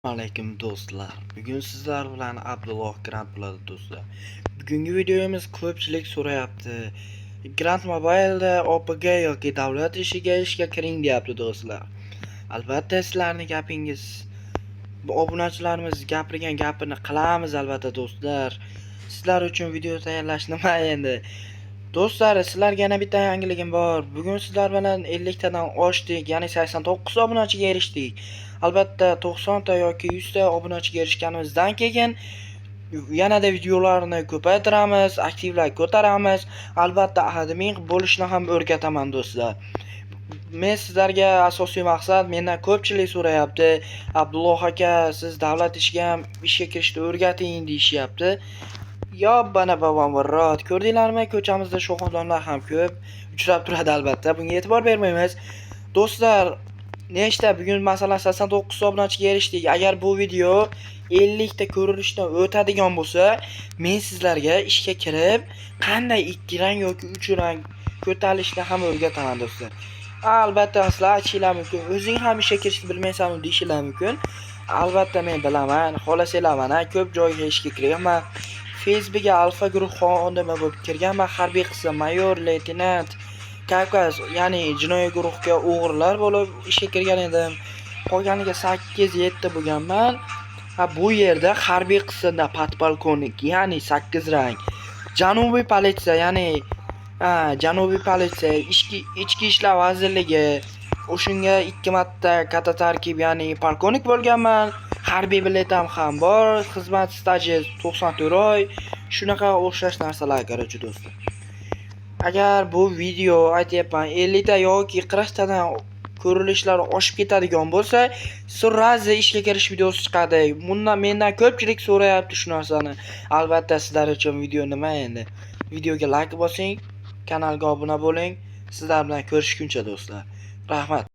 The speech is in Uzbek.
Alaykum do'stlar. Bugun sizlar bilan Abdulloh Grant bo'ladi do'stlar. Bugungi videomiz ko'pchilik so'rayapti. Grant Mobile'da OPG yoki davlat ishga kiring deyapti do'stlar. Albatta sizlarning gapingiz, bu obunachilarimiz gapirgan gapini qilamiz albatta do'stlar. Sizlar uchun video tayyorlash nima endi? Do'stlar, sizlarga yana bitta yangiligim bor. Bugun sizlar bilan 50 tadan oshdik, ya'ni 89 obunachiga erishdik. Albatta 90 ta yoki 100 ta obunachiga erishganimizdan keyin yanada videolarni ko'paytiramiz, aktivlar ko'taramiz. Albatta admin bo'lishni ham o'rgataman do'stlar. Men sizlarga asosiy maqsad, mendan ko'pchilik so'rayapti, Abdulloh aka, siz davlat ishga kirishni o'rgating deyishyapti. Yo bana bobom varrot, ko'rdinglarmi, ko'chamizda sho'xodonlar ham ko'p uchrab turadi albatta. Bunga e'tibor bermaymiz. Do'stlar, nechta bugun masalan 89 obunachiga erishdik. Agar bu video 50 ta ko'rilishdan o'tadigan bo'lsa, men sizlarga ishga kirib, qanday 2 rang yoki 3 rang ko'tarilishni ham o'rgataman do'stlar. Albatta sizlar aytishinglar mumkin, o'zing ham ishga kirishni bilmaysanmi deyishinglar mumkin. Albatta men bilaman, xohlasanglar mana ko'p joyga ishga kiraman. Facebook'ga alfa guruh xodimi bo'lib kirganman, harbiy qism mayor, leytenant, Kavkaz, ya'ni jinoiy guruhga o'g'irlar bo'lib ishga kirgan edim. Qolganiga 8-7 bo'lganman. Bu yerda harbiy qismda podpolkovnik, ya'ni 8 rang. Janubiy politsiya, ya'ni Janubiy politsiya, ichki ishlar vazirligi, o'shunga 2 marta katta tarkib, ya'ni polkovnik bo'lganman. Harbiy biletam ham bor, xizmat staji 94 oy. Shunaqa o'xshash narsalar qarchi do'stlar. Agar bu video aytyapman 50 ta yoki 40 tadan ko'rilishlar oshib ketadigan bo'lsa, sirrazi ishga kirish videosi chiqadi. Bundan mendan ko'pchilik so'rayapti shu narsani. Albatta sizlar uchun video nima endi? Videoga like bosing, kanalga obuna bo'ling. Sizlar bilan ko'rishguncha do'stlar. Rahmat.